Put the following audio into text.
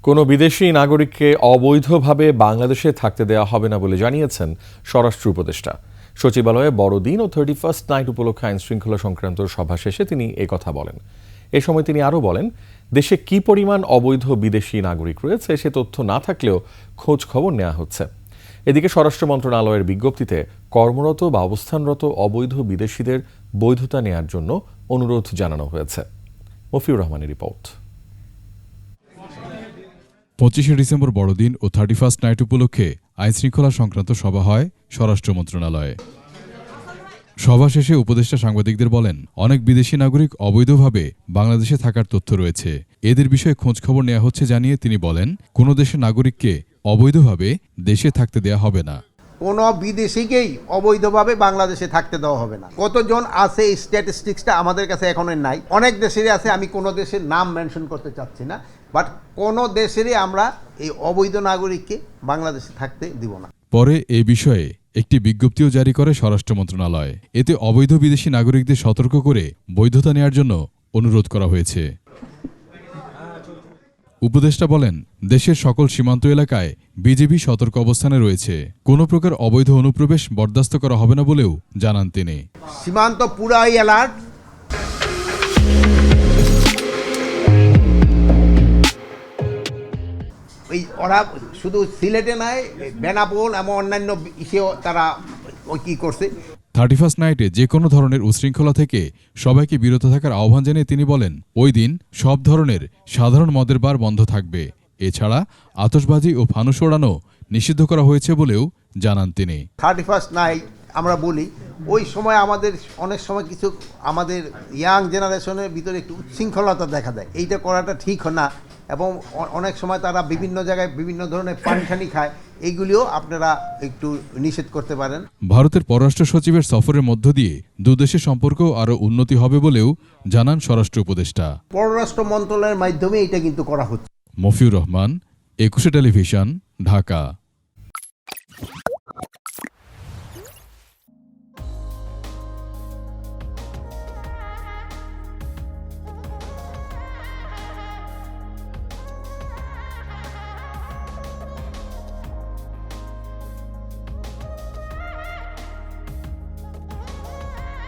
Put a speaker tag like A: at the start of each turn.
A: কোনো বিদেশি নাগরিককে অবৈধভাবে বাংলাদেশে থাকতে দেওয়া হবে না বলে জানিয়েছেন স্বরাষ্ট্র উপদেষ্টা। সচিবালয়ে বড়দিন ও 31st নাইট উপলক্ষে আইন শৃঙ্খলা সংক্রান্ত সভা শেষে তিনি কথা বলেন। এ সময় তিনি আরও বলেন, দেশে কি পরিমাণ অবৈধ বিদেশি নাগরিক রয়েছে সে তথ্য না থাকলেও খোঁজ খবর নেওয়া হচ্ছে। এদিকে স্বরাষ্ট্র মন্ত্রণালয়ের বিজ্ঞপ্তিতে কর্মরত বা অবস্থানরত অবৈধ বিদেশিদের বৈধতা নেয়ার জন্য অনুরোধ জানানো হয়েছে। মফিউর রহমানের রিপোর্ট।
B: 25শে ডিসেম্বর বড়দিন ও 31st নাইট উপলক্ষে আইনশৃঙ্খলা সংক্রান্ত সভা হয় স্বরাষ্ট্র মন্ত্রণালয়ে। সভা শেষে উপদেষ্টা সাংবাদিকদের বলেন, অনেক বিদেশি নাগরিক অবৈধভাবে বাংলাদেশে থাকার তথ্য রয়েছে, এদের বিষয়ে খোঁজখবর নেওয়া হচ্ছে জানিয়ে তিনি বলেন, কোনো দেশের নাগরিককে অবৈধভাবে দেশে থাকতে দেয়া হবে না।
C: কোনো বিদেশিকেই অবৈধভাবে বাংলাদেশে থাকতে দেওয়া হবে না। কতজন আছে এই স্ট্যাটিস্টিক্সটা আমাদের কাছে এখনো নাই। অনেক দেশেরই আছে, আমি কোনো দেশের নাম মেনশন করতে চাচ্ছি না, বাট কোনো দেশেরই আমরা এই অবৈধ নাগরিককে বাংলাদেশে থাকতে দিব না।
B: পরে এই বিষয়ে একটি বিজ্ঞপ্তিও জারি করে স্বরাষ্ট্র মন্ত্রণালয়। এতে অবৈধ বিদেশি নাগরিকদের সতর্ক করে বৈধতা নেয়ার জন্য অনুরোধ করা হয়েছে। উপদেষ্টা বলেন, দেশের সকল সীমান্ত এলাকায় বিজিবি সতর্ক অবস্থানে রয়েছে, কোনো প্রকার অবৈধ অনুপ্রবেশ বরদাস্ত করা হবে না বলেও জানান তিনি।
C: সীমান্ত পুরাই অ্যালার্ট। ওরা শুধু সিলেটে নয়, বেনাপোল এবং অন্যান্য ইসেও তারা কি করছে।
B: 31st নাইটে যে কোনো ধরনের উশৃঙ্খলা থেকে সবাইকে বিরত থাকার আহ্বান জানিয়ে তিনি বলেন, ওই দিন সব ধরনের সাধারণ মদের বার বন্ধ থাকবে। এছাড়া আতশবাজি ও ফানুস ওড়ানো নিষিদ্ধ করা হয়েছে বলেও জানান তিনি।
C: 31st নাইট আমরা বলি, ওই সময় আমাদের অনেক সময় কিছু আমাদের ইয়াং জেনারেশনের ভিতরে একটু উচ্ছৃঙ্খলতা দেখা দেয়। এইটা করাটা ঠিক না, এবং অনেক সময় তারা বিভিন্ন জায়গায় বিভিন্ন ধরনের পানি খায়, এইগুলিও আপনারা একটু নিষেধ করতে পারেন।
B: ভারতের পররাষ্ট্র সচিবের সফরের মধ্য দিয়ে দুদেশের সম্পর্ক আরও উন্নতি হবে বলেও জানান স্বরাষ্ট্র উপদেষ্টা।
C: পররাষ্ট্র মন্ত্রণালয়ের মাধ্যমে এটা কিন্তু করা হচ্ছে।
B: মফিউর রহমান, 21শে টেলিভিশন, ঢাকা।